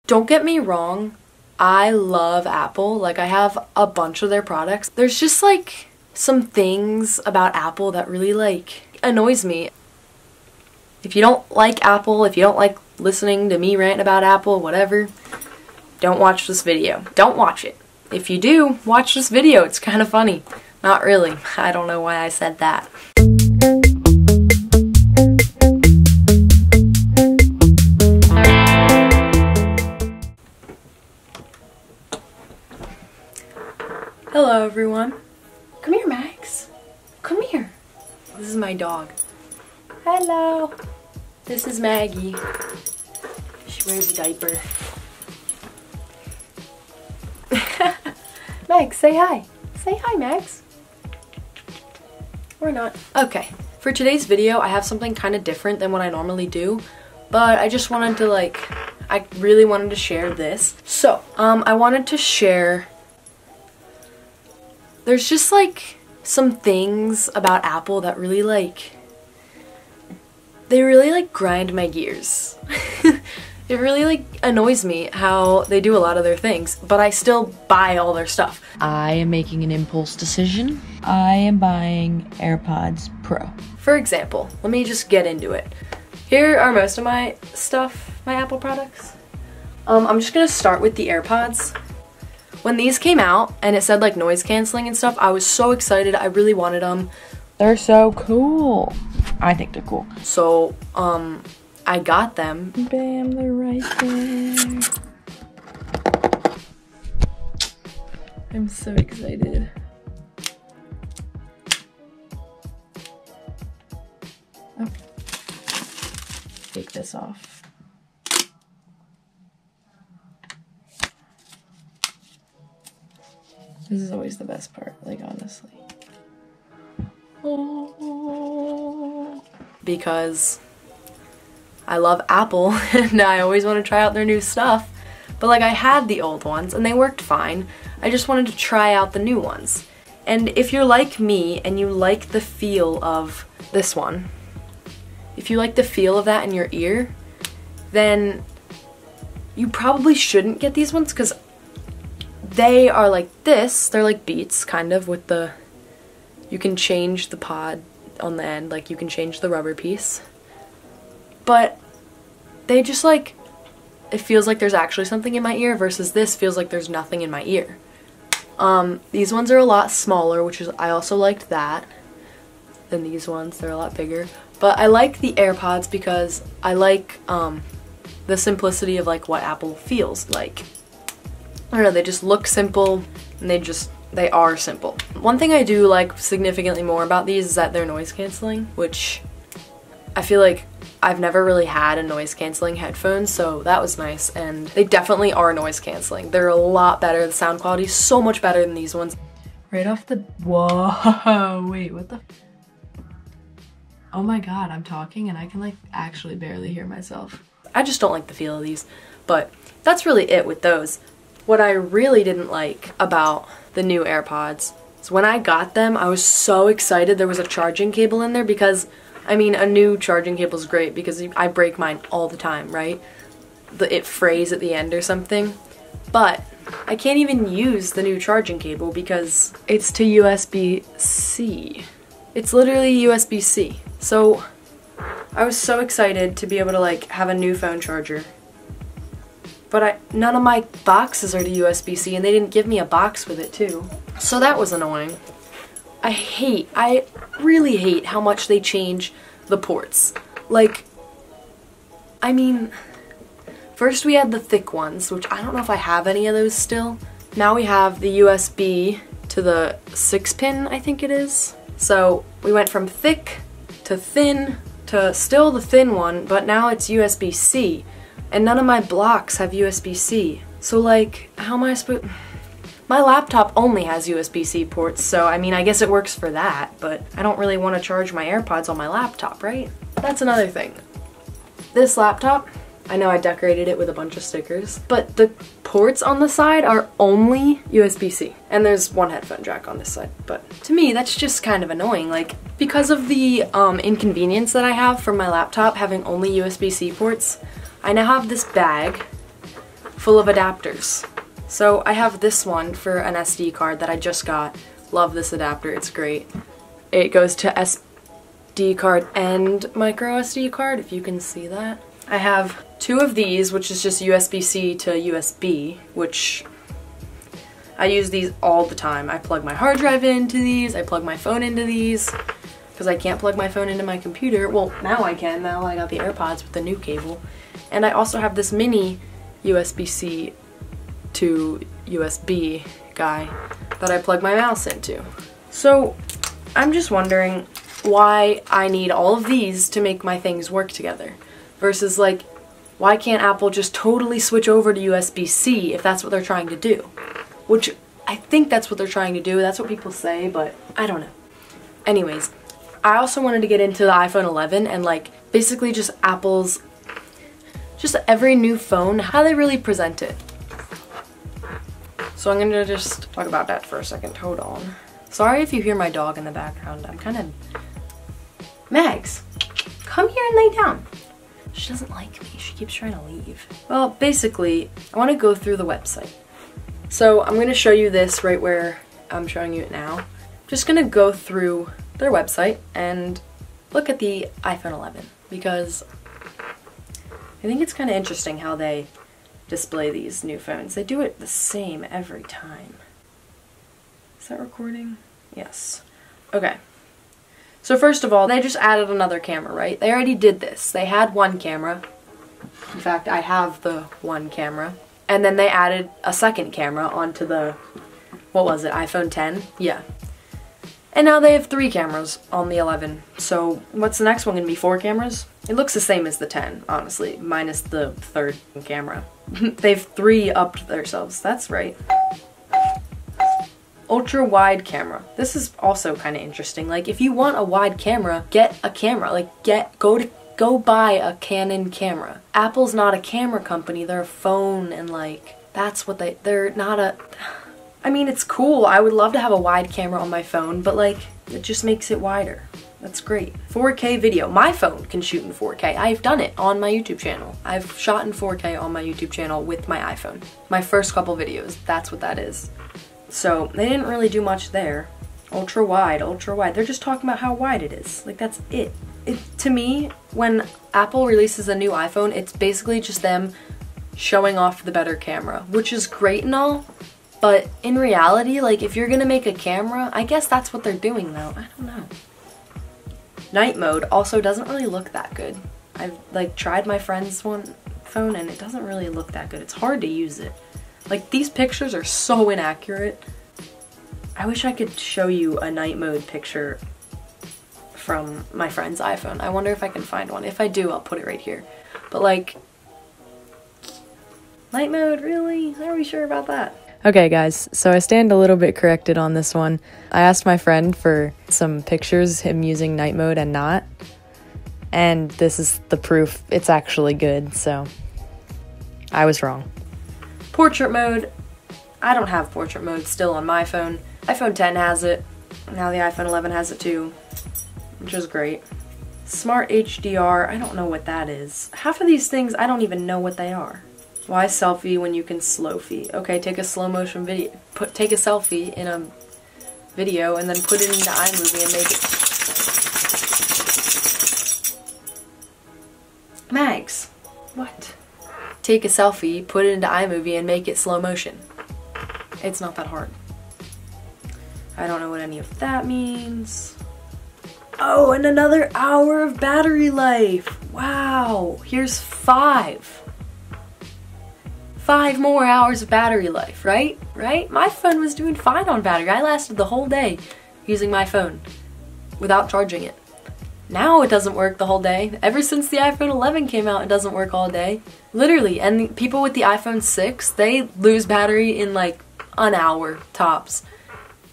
Don't get me wrong, I love Apple. Like, I have a bunch of their products. There's just like some things about Apple that really like annoys me. If you don't like Apple, if you don't like listening to me rant about Apple, whatever, don't watch this video. Don't watch it. If you do, watch this video. It's kind of funny. Not really. I don't know why I said that. Hello everyone. Come here, Max. Come here. This is my dog. Hello. This is Maggie. She wears a diaper. Max, say hi. Say hi, Max. Or not. Okay. For today's video, I have something kind of different than what I normally do, but I just wanted to I really wanted to share this. So, I wanted to share, there's just some things about Apple that really they really grind my gears. It really annoys me how they do a lot of their things, but I still buy all their stuff. I am making an impulse decision. I am buying AirPods Pro. For example, let me just get into it. Here are most of my stuff, my Apple products. I'm just gonna start with the AirPods. When these came out and it said noise canceling and stuff, I was so excited. I really wanted them. They're so cool. I think they're cool. So, I got them. Bam, they're right there. I'm so excited. Oh. Take this off. This is always the best part, honestly. Oh. Because I love Apple and I always want to try out their new stuff. But I had the old ones and they worked fine. I just wanted to try out the new ones. And if you're like me and you like the feel of this one, if you like the feel of that in your ear, then you probably shouldn't get these ones because they are like this. They're like Beats, kind of, with the, you can change the pod on the end, you can change the rubber piece. But they just it feels like there's actually something in my ear versus this feels like there's nothing in my ear. These ones are a lot smaller, which is, I also liked that than these ones. They're a lot bigger. But I like the AirPods because I like the simplicity of what Apple feels like. I don't know, they just look simple and they are simple. One thing I do like significantly more about these is that they're noise canceling, which I feel like I've never really had a noise canceling headphones, so that was nice, and they definitely are noise canceling. They're a lot better. The sound quality is so much better than these ones. Right off the, whoa, wait, what the, oh my god, I'm talking and I can actually barely hear myself. I just don't like the feel of these, but that's really it with those. What I really didn't like about the new AirPods is when I got them, I was so excited there was a charging cable in there because, I mean, a new charging cable is great because I break mine all the time, right? It frays at the end or something. But I can't even use the new charging cable because it's to USB-C. It's literally USB-C. So I was so excited to be able to have a new phone charger. But none of my boxes are to USB-C and they didn't give me a box with it too. So that was annoying. I really hate how much they change the ports. I mean, first we had the thick ones, which I don't know if I have any of those still. Now we have the USB to the 6-pin, I think it is. So we went from thick to thin to still the thin one, but now it's USB-C. And none of my blocks have USB-C. So how am I supposed... My laptop only has USB-C ports, so I mean, I guess it works for that, but I don't really want to charge my AirPods on my laptop, right? That's another thing. This laptop, I know I decorated it with a bunch of stickers, but the ports on the side are only USB-C. And there's one headphone jack on this side, but to me, that's just kind of annoying. Because of the inconvenience that I have from my laptop having only USB-C ports, I now have this bag full of adapters. So I have this one for an SD card that I just got. Love this adapter, it's great. It goes to SD card and micro SD card, if you can see that. I have two of these, which is just USB-C to USB, which I use these all the time. I plug my hard drive into these, I plug my phone into these, because I can't plug my phone into my computer. Well, now I can, now I got the AirPods with the new cable. And I also have this mini USB-C to USB guy that I plug my mouse into. So I'm just wondering why I need all of these to make my things work together versus like, why can't Apple just totally switch over to USB-C if that's what they're trying to do? Which I think that's what they're trying to do, that's what people say, but I don't know. Anyways, I also wanted to get into the iPhone 11 and like basically just Apple's, just every new phone, how they really present it. So I'm gonna just talk about that for a second, hold on. Sorry if you hear my dog in the background, I'm kind of... Mags, come here and lay down. She doesn't like me, she keeps trying to leave. Well, basically, I want to go through the website. So I'm going to show you this right where I'm showing you it now. Just going to go through their website and look at the iPhone 11 because I think it's kind of interesting how they display these new phones. They do it the same every time. Is that recording? Yes. Okay. So first of all, they just added another camera, right? They already did this. They had one camera. In fact, I have the one camera. And then they added a second camera onto the, what was it, iPhone 10? Yeah. And now they have 3 cameras on the 11. So what's the next one gonna be, 4 cameras? It looks the same as the 10, honestly, minus the 3rd camera. They've 3 upped themselves, that's right. Ultra wide camera. This is also kind of interesting. Like if you want a wide camera, get a camera. Like go buy a Canon camera. Apple's not a camera company, they're a phone, and like that's what they're not a... I mean, it's cool. I would love to have a wide camera on my phone, but like it just makes it wider. That's great. 4K video. My phone can shoot in 4K. I've done it on my YouTube channel. I've shot in 4K on my YouTube channel with my iPhone. My first couple videos, that's what that is. So they didn't really do much there. Ultra wide, ultra wide. They're just talking about how wide it is. Like that's it. To me, when Apple releases a new iPhone, it's basically just them showing off the better camera, which is great and all, but in reality, like if you're gonna make a camera, I guess that's what they're doing though. I don't know. Night mode also doesn't really look that good. I've like tried my friend's phone and it doesn't really look that good. It's hard to use it. Like these pictures are so inaccurate. I wish I could show you a night mode picture from my friend's iPhone. I wonder if I can find one. If I do, I'll put it right here. But like, night mode, really? Are we sure about that? Okay guys, so I stand a little bit corrected on this one. I asked my friend for some pictures, him using night mode and not. And this is the proof it's actually good, so I was wrong. Portrait mode. I don't have portrait mode still on my phone. iPhone 10 has it. Now the iPhone 11 has it too, which is great. Smart HDR, I don't know what that is. Half of these things, I don't even know what they are. Why selfie when you can slow-fee? Okay, take a slow motion video. Take a selfie in a video and then put it into iMovie and make it... Mags, what? Take a selfie, put it into iMovie and make it slow motion. It's not that hard. I don't know what any of that means. Oh, and another hour of battery life. Wow, here's 5. 5 more hours of battery life, right? Right? My phone was doing fine on battery. I lasted the whole day using my phone without charging it. Now it doesn't work the whole day. Ever since the iPhone 11 came out, it doesn't work all day. Literally, and people with the iPhone 6, they lose battery in like an hour tops.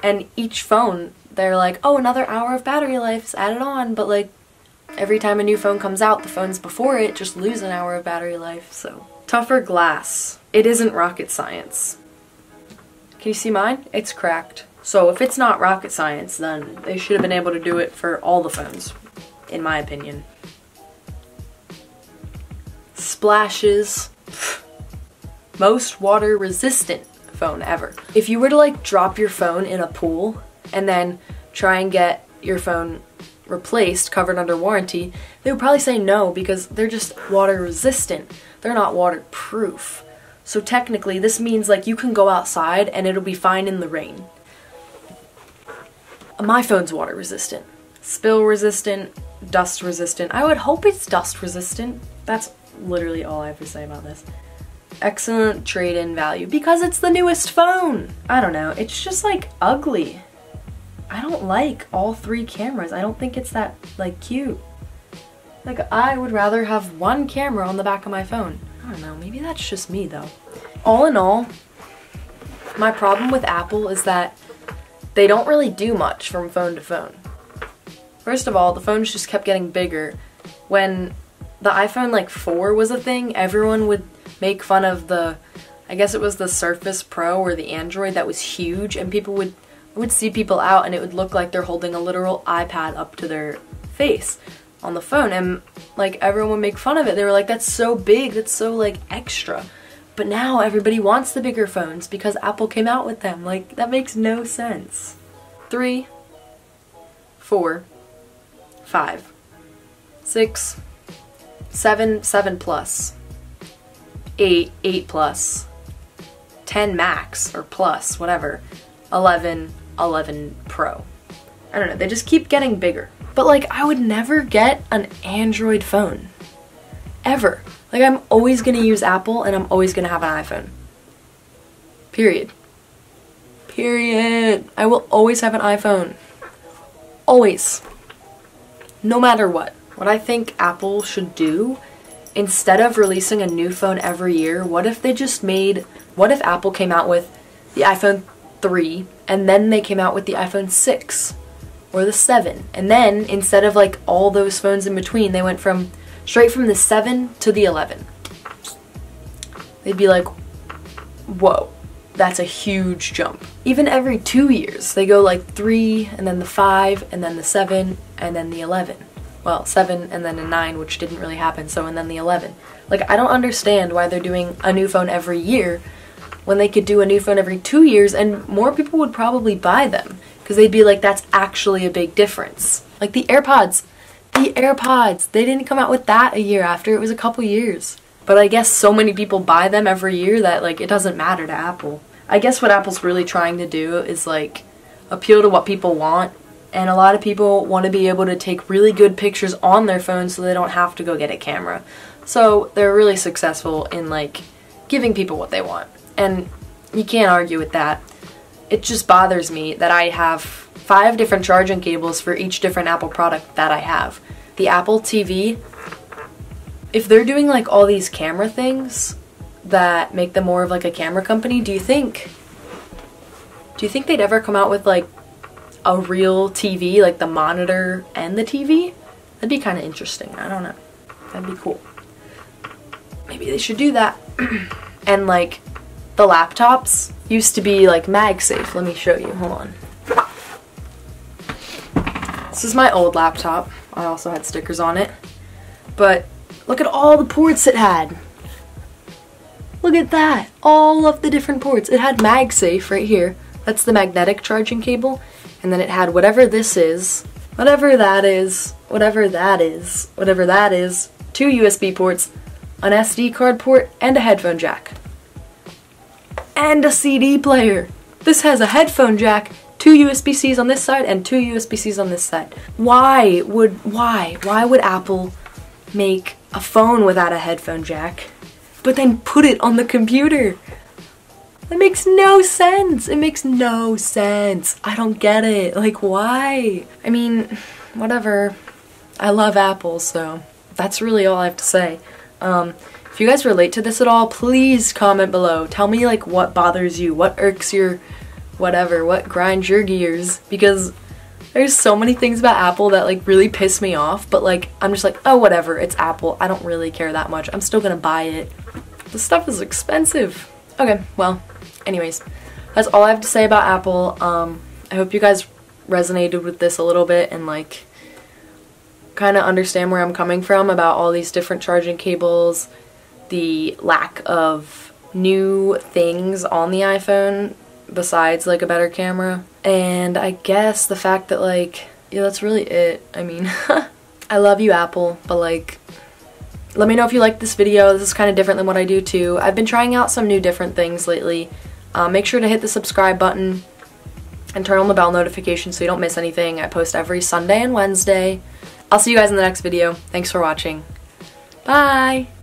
And each phone, they're like, oh, another hour of battery life is added on, but like every time a new phone comes out, the phones before it just lose an hour of battery life, so. Tougher glass. It isn't rocket science. Can you see mine? It's cracked. So if it's not rocket science, then they should have been able to do it for all the phones, in my opinion. Splashes. most water resistant phone ever. If you were to like drop your phone in a pool and then try and get your phone replaced, covered under warranty, they would probably say no because they're just water resistant. They're not waterproof. So technically this means like you can go outside and it'll be fine in the rain. My phone's water resistant. Spill resistant, dust resistant. I would hope it's dust resistant. That's literally all I have to say about this. Excellent trade-in value because it's the newest phone. I don't know, it's just like ugly. I don't like all 3 cameras. I don't think it's that like cute. Like I would rather have 1 camera on the back of my phone. I don't know, maybe that's just me though. All in all, my problem with Apple is that they don't really do much from phone to phone. First of all, the phones just kept getting bigger. When the iPhone like 4 was a thing, everyone would make fun of the, I guess it was the Surface Pro or the Android that was huge, and people would see people out and it would look like they're holding a literal iPad up to their face on the phone, and like everyone would make fun of it. They were like, that's so big, that's so like extra. But now everybody wants the bigger phones because Apple came out with them. Like, that makes no sense. 3, 4, 5, 6, 7, 7 plus, 8, 8 plus, 10 max or plus, whatever, 11, 11 Pro. I don't know, they just keep getting bigger. But like, I would never get an Android phone. Ever. Like, I'm always gonna use Apple and I'm always gonna have an iPhone. Period. Period. I will always have an iPhone. Always. No matter what. What I think Apple should do, instead of releasing a new phone every year, what if Apple came out with the iPhone 3 and then they came out with the iPhone 6 or the 7, and then instead of like all those phones in between, they went straight from the 7 to the 11. They'd be like, whoa, that's a huge jump. Even every 2 years, they go like 3, and then the 5, and then the 7, and then the 11. Well, 7 and then a 9, which didn't really happen, so and then the 11. Like, I don't understand why they're doing a new phone every year when they could do a new phone every 2 years and more people would probably buy them because they'd be like, that's actually a big difference. Like the AirPods. The AirPods, they didn't come out with that a year after, it was a couple years. But I guess so many people buy them every year that like it doesn't matter to Apple. I guess what Apple's really trying to do is like appeal to what people want, and a lot of people want to be able to take really good pictures on their phone so they don't have to go get a camera. So they're really successful in like giving people what they want, and you can't argue with that. It just bothers me that I have 5 different charging cables for each different Apple product that I have. The Apple TV, if they're doing like all these camera things that make them more of like a camera company, do you think they'd ever come out with like a real TV, like the monitor and the TV? That'd be kind of interesting. I don't know. That'd be cool. Maybe they should do that. And like the laptops used to be like MagSafe. Let me show you. Hold on. This is my old laptop. I also had stickers on it. But look at all the ports it had. Look at that. All of the different ports. It had MagSafe right here. That's the magnetic charging cable. And then it had whatever this is, whatever that is, whatever that is, whatever that is, 2 USB ports, an SD card port, and a headphone jack. And a CD player. This has a headphone jack, 2 USB-Cs on this side, and 2 USB-Cs on this side. Why would Apple make a phone without a headphone jack, but then put it on the computer? That makes no sense. It makes no sense. I don't get it. Like, why? I mean, whatever. I love Apple, so that's really all I have to say. If you guys relate to this at all, please comment below. Tell me, like, what bothers you, what irks your whatever, what grinds your gears, because there's so many things about Apple that, like, really piss me off, but, like, I'm just like, oh, whatever, it's Apple. I don't really care that much. I'm still gonna buy it. The stuff is expensive. Okay, well, anyways, that's all I have to say about Apple. I hope you guys resonated with this a little bit and like kind of understand where I'm coming from about all these different charging cables, the lack of new things on the iPhone besides like a better camera. And I guess the fact that like, yeah, that's really it. I mean, I love you, Apple, but like, let me know if you like this video. This is kind of different than what I do too. I've been trying out some new different things lately. Make sure to hit the subscribe button and turn on the bell notification so you don't miss anything. I post every Sunday and Wednesday. I'll see you guys in the next video. Thanks for watching. Bye!